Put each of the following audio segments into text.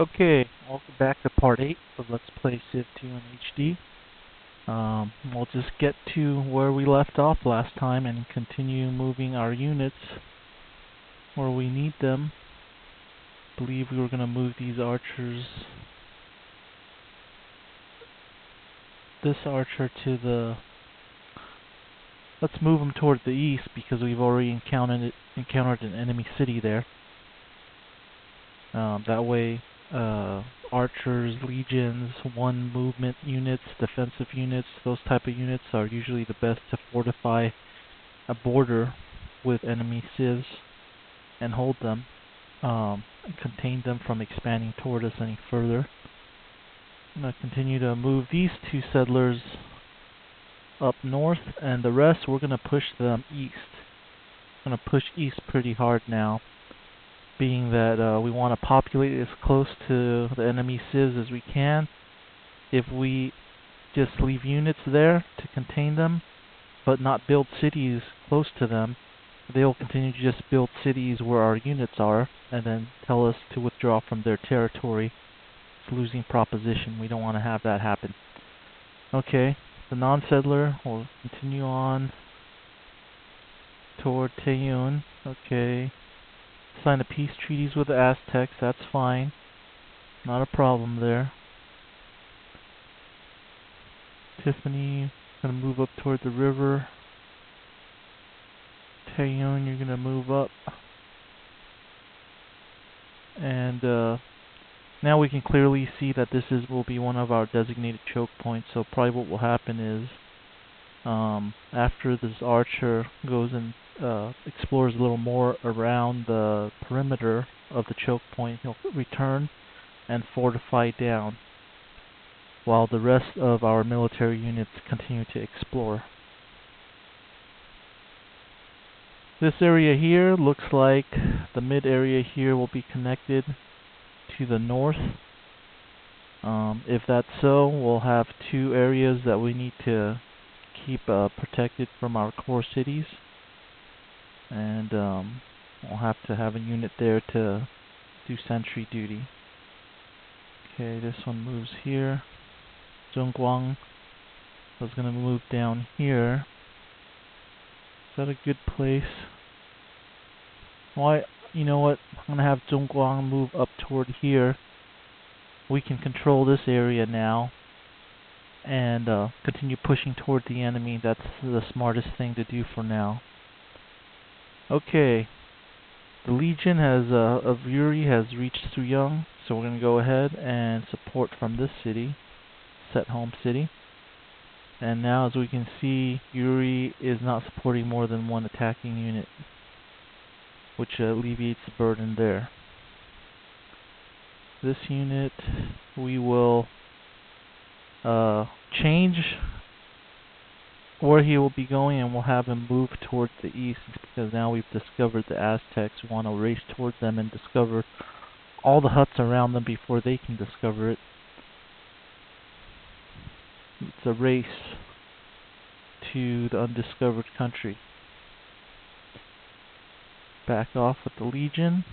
Okay, welcome back to part 8 of Let's Play Civ 2 in HD. We'll just get to where we left off last time and continue moving our units where we need them. I believe we were going to move these archers, this archer to the... Let's move them toward the east because we've already encountered an enemy city there. That way, archers, legions, one movement units, defensive units, those type of units are usually the best to fortify a border with enemy civs and hold them, and contain them from expanding toward us any further. I'm going to continue to move these two settlers up north, and the rest we're going to push them east. I'm going to push east pretty hard now, being that we want to populate as close to the enemy civs as we can. If we just leave units there to contain them, but not build cities close to them, they'll continue to just build cities where our units are, and then tell us to withdraw from their territory. It's a losing proposition. We don't want to have that happen. Okay, the non-settler will continue on toward Tayun. Okay. Sign the peace treaties with the Aztecs, that's fine. Not a problem there. Tiffany, gonna move up toward the river. Tayun, you're gonna move up. And now we can clearly see that this will be one of our designated choke points. So probably what will happen is, after this archer goes and explores a little more around the perimeter of the choke point, he'll return and fortify down, while the rest of our military units continue to explore. This area here looks like the mid area here will be connected to the north. If that's so, we'll have two areas that we need to keep protected from our core cities, and we'll have to have a unit there to do sentry duty. Okay, this one moves here. Zhongguang was going to move down here. Is that a good place? Why? You know what? I'm going to have Zhongguang move up toward here. We can control this area now and continue pushing toward the enemy. That's the smartest thing to do for now. Okay, the Legion of Yuri has reached Suyang, so we're going to go ahead and support from this city, set home city. And now, as we can see, Yuri is not supporting more than one attacking unit, which alleviates the burden there. This unit, we will change where he will be going, and we'll have him move towards the east, because now we've discovered the Aztecs. We want to race towards them and discover all the huts around them before they can discover it. It's a race to the undiscovered country. Back off with the Legion.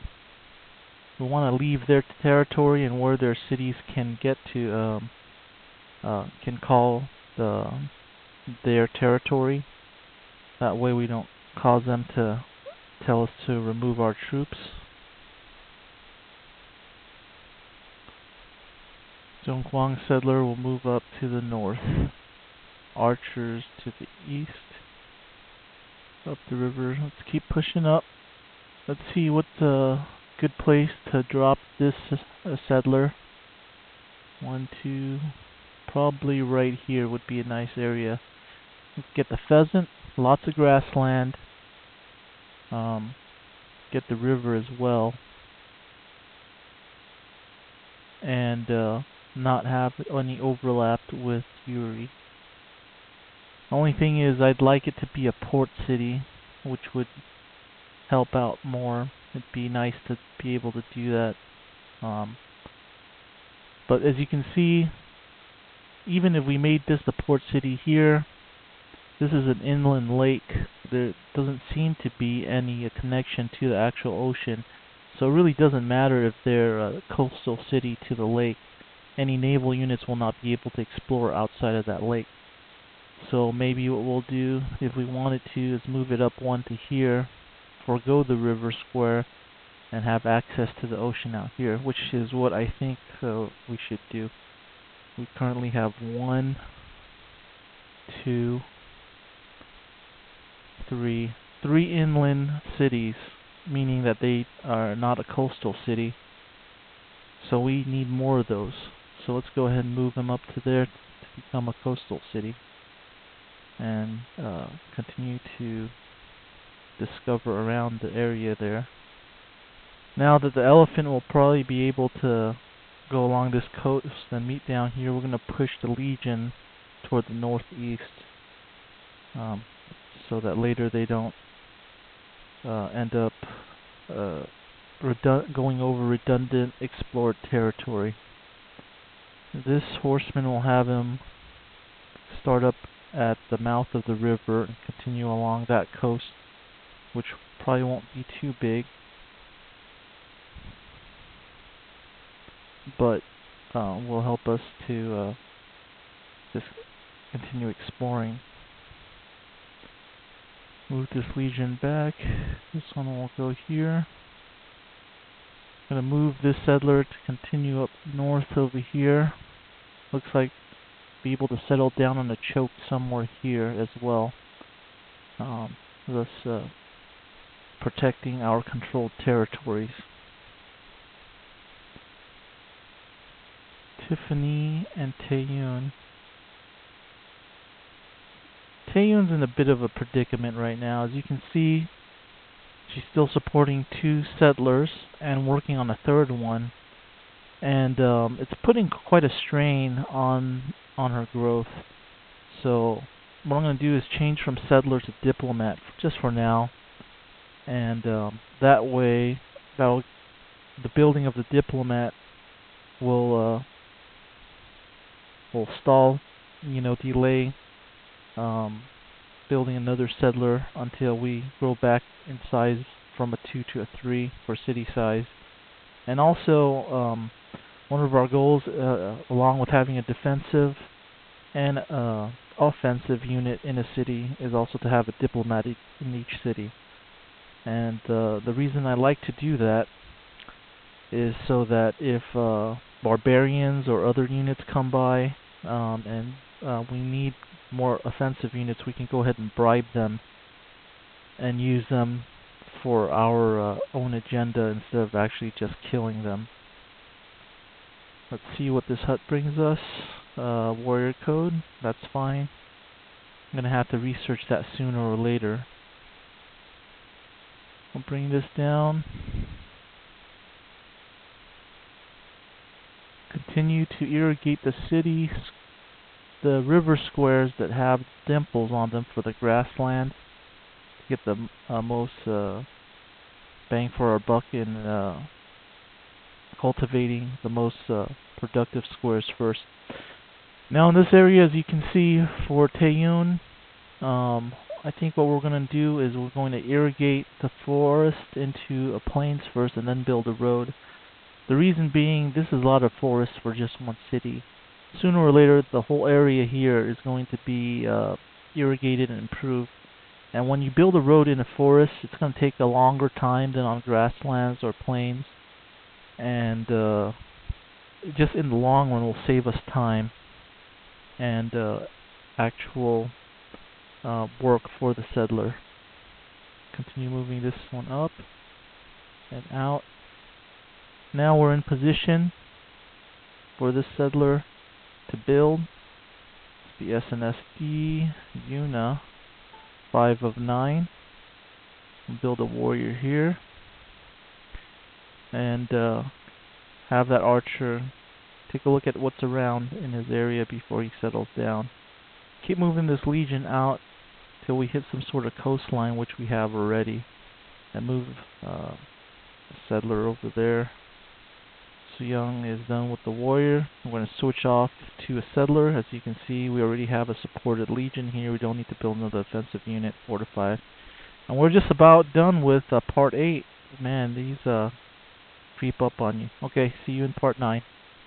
We want to leave their territory and where their cities can get to, can call their territory. That way we don't cause them to tell us to remove our troops. Zhongguang settler will move up to the north. Archers to the east. Up the river. Let's keep pushing up. Let's see what's a good place to drop this settler. 1, 2... Probably right here would be a nice area. Let's get the pheasant, lots of grassland. Get the river as well. And not have any overlap with Yuri. Only thing is, I'd like it to be a port city, which would help out more. It'd be nice to be able to do that. But as you can see, even if we made this the port city here, this is an inland lake. There doesn't seem to be any connection to the actual ocean. So it really doesn't matter if they're a coastal city to the lake. Any naval units will not be able to explore outside of that lake. So maybe what we'll do, if we wanted to, is move it up one to here, forego the river square, and have access to the ocean out here, which is what I think we should do. We currently have 1, 2, 3 inland cities, meaning that they are not a coastal city. So we need more of those. So let's go ahead and move them up to there to become a coastal city, and continue to discover around the area there. Now that the elephant will probably be able to go along this coast and meet down here, we're going to push the Legion toward the northeast, so that later they don't end up going over redundant explored territory. This horseman will have him start up at the mouth of the river and continue along that coast, which probably won't be too big, but will help us to just continue exploring. Move this Legion back. This one will go here. I'm going to move this settler to continue up north over here. Looks like be able to settle down on a choke somewhere here as well, thus protecting our controlled territories. Tiffany and Taeyun. Taeyun's in a bit of a predicament right now. As you can see, she's still supporting 2 settlers and working on a 3rd one, and it's putting quite a strain on her growth. So what I'm going to do is change from settler to diplomat just for now, and that way the building of the diplomat will stall, delay building another settler until we grow back in size from a 2 to a 3 for city size. And also, one of our goals, along with having a defensive and offensive unit in a city, is also to have a diplomat in each city. And the reason I like to do that is so that if barbarians or other units come by and we need more offensive units, we can go ahead and bribe them and use them for our own agenda instead of actually just killing them. Let's see what this hut brings us. Warrior code, that's fine. I'm going to have to research that sooner or later. I'll bring this down. Continue to irrigate the cities, the river squares that have dimples on them for the grassland, to get the most bang for our buck in cultivating the most productive squares first. Now in this area, as you can see, for Taeyun, I think what we're going to do is we're going to irrigate the forest into a plains first and then build a road. The reason being, this is a lot of forest for just one city. Sooner or later, the whole area here is going to be irrigated and improved. And when you build a road in a forest, it's going to take a longer time than on grasslands or plains. And just in the long run will save us time and actual work for the settler. Continue moving this one up and out. Now we're in position for this settler to build. The SNSD Yuna, 5 of 9. We'll build a warrior here, and have that archer take a look at what's around in his area before he settles down. Keep moving this legion out till we hit some sort of coastline, which we have already, and move the settler over there. Young is done with the warrior. I'm going to switch off to a settler. As you can see, we already have a supported legion here. We don't need to build another offensive unit, fortified. And we're just about done with part 8. Man, these creep up on you. Okay, see you in part 9.